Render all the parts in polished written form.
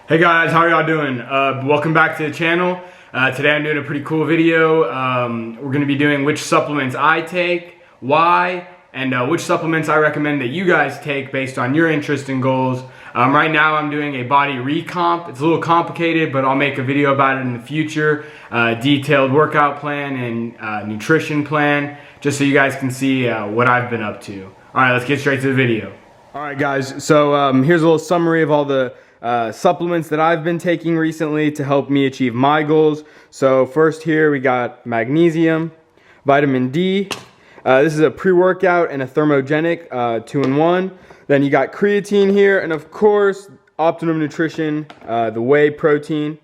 Hey guys, how are y'all doing? Welcome back to the channel. Today I'm doing a pretty cool video. We're going to be doing which supplements I take, why, and which supplements I recommend that you guys take based on your interests and goals. Right now I'm doing a body recomp. It's a little complicated, but I'll make a video about it in the future. Detailed workout plan and nutrition plan, just so you guys can see what I've been up to. Alright, let's get straight to the video. Alright guys, so here's a little summary of all the supplements that I've been taking recently to help me achieve my goals. So first here we got magnesium, vitamin D. This is a pre-workout and a thermogenic 2-in-1. Then you got creatine here, and of course Optimum Nutrition, the whey protein.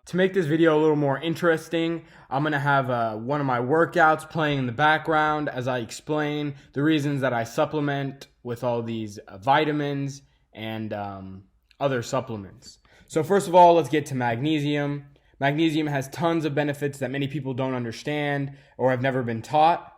To make this video a little more interesting, I'm going to have one of my workouts playing in the background as I explain the reasons that I supplement with all these vitamins and other supplements. So first of all, let's get to magnesium. Magnesium has tons of benefits that many people don't understand or have never been taught.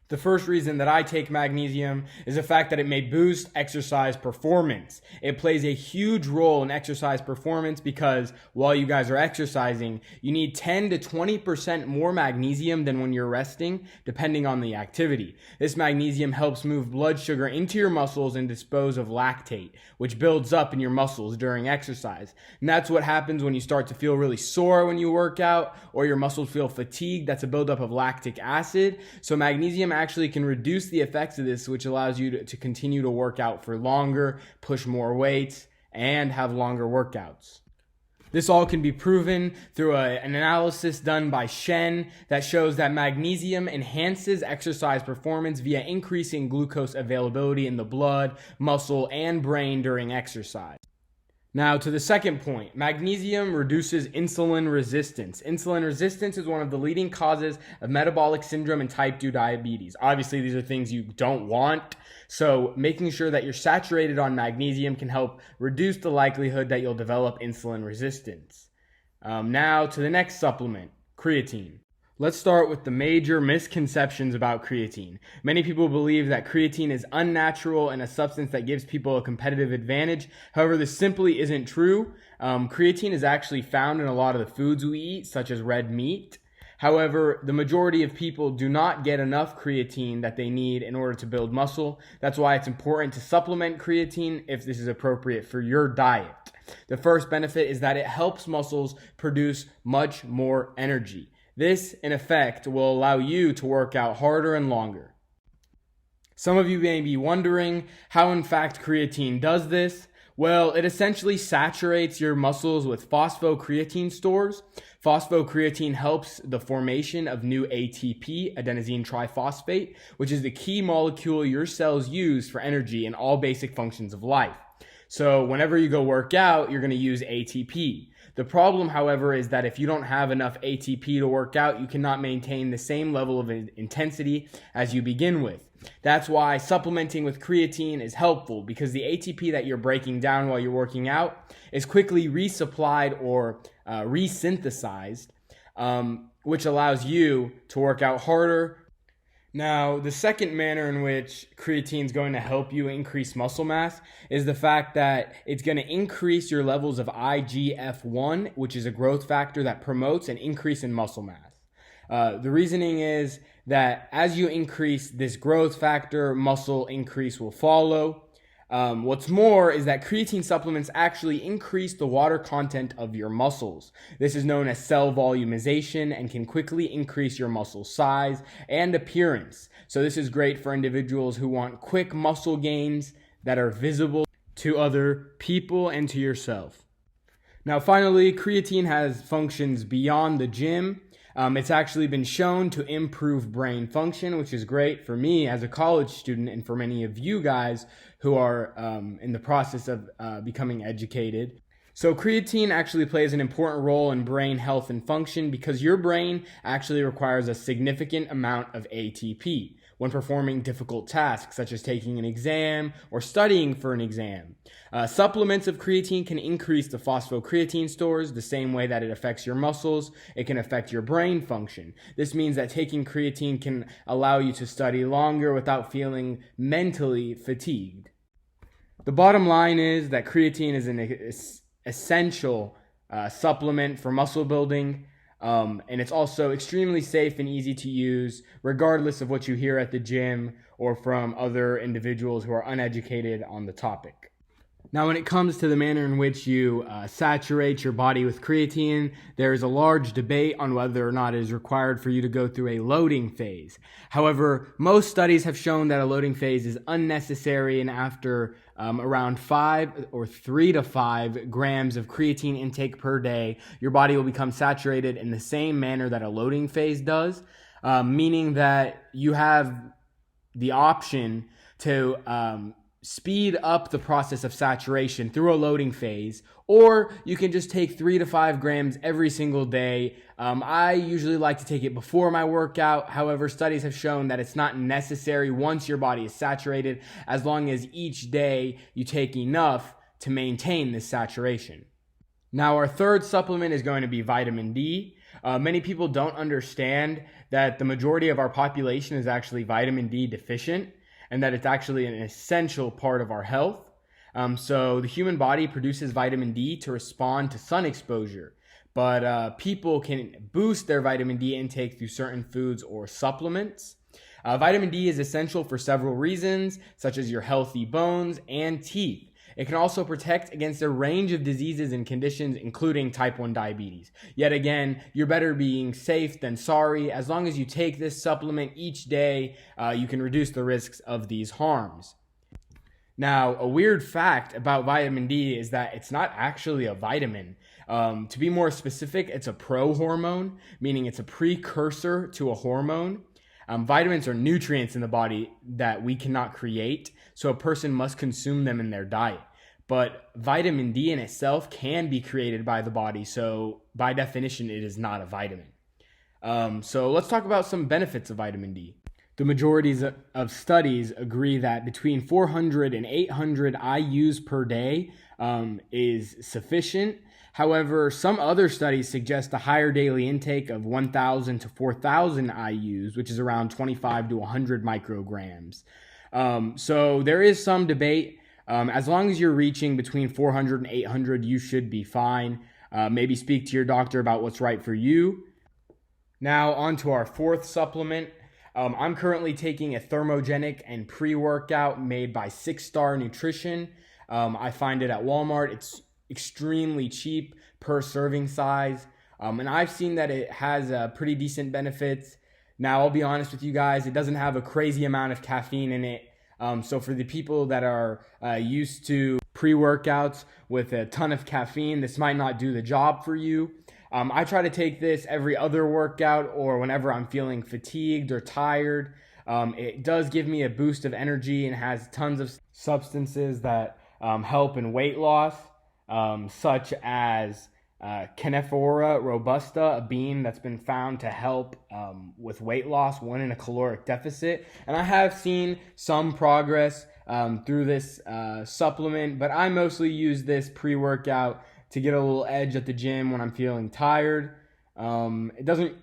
The first reason that I take magnesium is the fact that it may boost exercise performance. It plays a huge role in exercise performance because while you guys are exercising, you need 10 to 20% more magnesium than when you're resting, depending on the activity. This magnesium helps move blood sugar into your muscles and dispose of lactate, which builds up in your muscles during exercise. And that's what happens when you start to feel really sore when you work out or your muscles feel fatigued. That's a buildup of lactic acid. So magnesium actually can reduce the effects of this, which allows you to continue to work out for longer, push more weights, and have longer workouts. This all can be proven through an analysis done by Shen that shows that magnesium enhances exercise performance via increasing glucose availability in the blood, muscle, and brain during exercise. Now to the second point, magnesium reduces insulin resistance. Insulin resistance is one of the leading causes of metabolic syndrome and type 2 diabetes. Obviously, these are things you don't want, so making sure that you're saturated on magnesium can help reduce the likelihood that you'll develop insulin resistance. Now to the next supplement, creatine. Let's start with the major misconceptions about creatine. Many people believe that creatine is unnatural and a substance that gives people a competitive advantage. However, this simply isn't true. Creatine is actually found in a lot of the foods we eat, such as red meat. However, the majority of people do not get enough creatine that they need in order to build muscle. That's why it's important to supplement creatine if this is appropriate for your diet. The first benefit is that it helps muscles produce much more energy. This, in effect, will allow you to work out harder and longer. Some of you may be wondering how, in fact, creatine does this. Well, it essentially saturates your muscles with phosphocreatine stores. Phosphocreatine helps the formation of new ATP, adenosine triphosphate, which is the key molecule your cells use for energy in all basic functions of life. So whenever you go work out, you're going to use ATP. The problem, however, is that if you don't have enough ATP to work out, you cannot maintain the same level of intensity as you begin with. That's why supplementing with creatine is helpful, because the ATP that you're breaking down while you're working out is quickly resupplied or resynthesized, which allows you to work out harder. Now, the second manner in which creatine is going to help you increase muscle mass is the fact that it's going to increase your levels of IGF-1, which is a growth factor that promotes an increase in muscle mass. The reasoning is that as you increase this growth factor, muscle increase will follow. What's more is that creatine supplements actually increase the water content of your muscles. This is known as cell volumization and can quickly increase your muscle size and appearance. So this is great for individuals who want quick muscle gains that are visible to other people and to yourself. Now finally, creatine has functions beyond the gym. It's actually been shown to improve brain function, which is great for me as a college student and for many of you guys who are in the process of becoming educated. So creatine actually plays an important role in brain health and function because your brain actually requires a significant amount of ATP when performing difficult tasks such as taking an exam or studying for an exam. Supplements of creatine can increase the phosphocreatine stores the same way that it affects your muscles. It can affect your brain function. This means that taking creatine can allow you to study longer without feeling mentally fatigued. The bottom line is that creatine is an essential supplement for muscle building. And it's also extremely safe and easy to use, regardless of what you hear at the gym or from other individuals who are uneducated on the topic. Now, when it comes to the manner in which you saturate your body with creatine, there is a large debate on whether or not it is required for you to go through a loading phase. However, most studies have shown that a loading phase is unnecessary, and after around 3 to 5 grams of creatine intake per day, your body will become saturated in the same manner that a loading phase does, meaning that you have the option to speed up the process of saturation through a loading phase, or you can just take 3 to 5 grams every single day. I usually like to take it before my workout. However, studies have shown that it's not necessary once your body is saturated, as long as each day you take enough to maintain this saturation. Now, our third supplement is going to be vitamin D. Many people don't understand that the majority of our population is actually vitamin D deficient, and that it's actually an essential part of our health. So the human body produces vitamin D to respond to sun exposure, but people can boost their vitamin D intake through certain foods or supplements. Vitamin D is essential for several reasons, such as your healthy bones and teeth. It can also protect against a range of diseases and conditions, including type 1 diabetes. Yet again, you're better being safe than sorry. As long as you take this supplement each day, you can reduce the risks of these harms. Now, a weird fact about vitamin D is that it's not actually a vitamin. To be more specific, it's a prohormone, meaning it's a precursor to a hormone. Vitamins are nutrients in the body that we cannot create, so a person must consume them in their diet. But vitamin D in itself can be created by the body, so by definition, it is not a vitamin. So let's talk about some benefits of vitamin D. The majorities of studies agree that between 400 and 800 IUs per day is sufficient. However, some other studies suggest a higher daily intake of 1,000 to 4,000 IUs, which is around 25 to 100 micrograms. So there is some debate. As long as you're reaching between 400 and 800, you should be fine. Maybe speak to your doctor about what's right for you. Now, on to our fourth supplement. I'm currently taking a thermogenic and pre-workout made by 6 Star Nutrition. I find it at Walmart. It's extremely cheap per serving size. And I've seen that it has pretty decent benefits. Now, I'll be honest with you guys, it doesn't have a crazy amount of caffeine in it. So for the people that are used to pre-workouts with a ton of caffeine, this might not do the job for you. I try to take this every other workout or whenever I'm feeling fatigued or tired. It does give me a boost of energy and has tons of substances that help in weight loss, such as Canephora robusta, a bean that's been found to help with weight loss when in a caloric deficit. And I have seen some progress through this supplement, but I mostly use this pre-workout to get a little edge at the gym when I'm feeling tired. It doesn't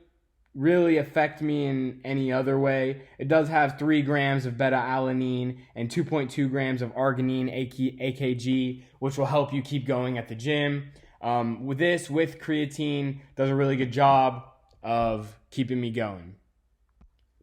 really affect me in any other way. It does have 3 grams of beta-alanine and 2.2 grams of arginine, AKG, which will help you keep going at the gym. With creatine, does a really good job of keeping me going.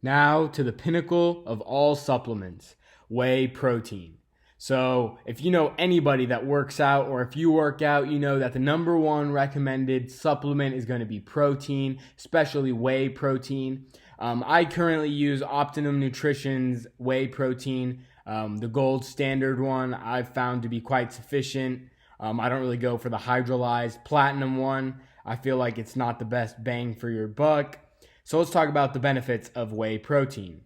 Now to the pinnacle of all supplements, whey protein. So if you know anybody that works out, or if you work out, you know that the number one recommended supplement is going to be protein, especially whey protein. I currently use Optimum Nutrition's whey protein, the gold standard one. I've found to be quite sufficient. I don't really go for the hydrolyzed platinum one. I feel like it's not the best bang for your buck. So let's talk about the benefits of whey protein.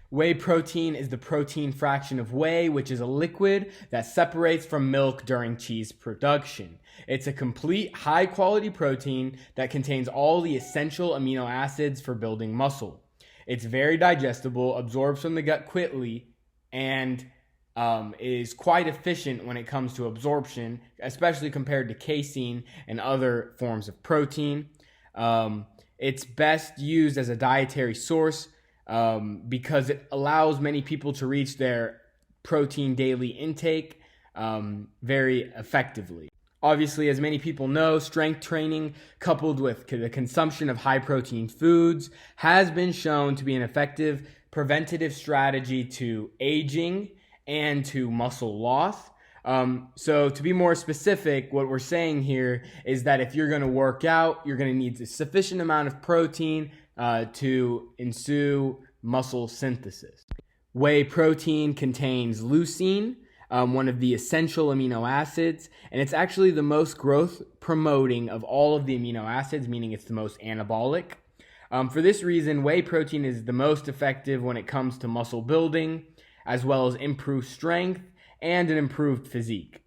Whey protein is the protein fraction of whey, which is a liquid that separates from milk during cheese production. It's a complete, high-quality protein that contains all the essential amino acids for building muscle. It's very digestible, absorbs from the gut quickly, and is quite efficient when it comes to absorption, especially compared to casein and other forms of protein. It's best used as a dietary source because it allows many people to reach their protein daily intake very effectively. Obviously, as many people know, strength training coupled with the consumption of high protein foods has been shown to be an effective preventative strategy to aging and to muscle loss. So to be more specific, what we're saying here is that if you're going to work out, you're going to need a sufficient amount of protein to ensue muscle synthesis. Whey protein contains leucine, one of the essential amino acids, and it's actually the most growth promoting of all of the amino acids, meaning it's the most anabolic. For this reason, whey protein is the most effective when it comes to muscle building, as well as improved strength and an improved physique.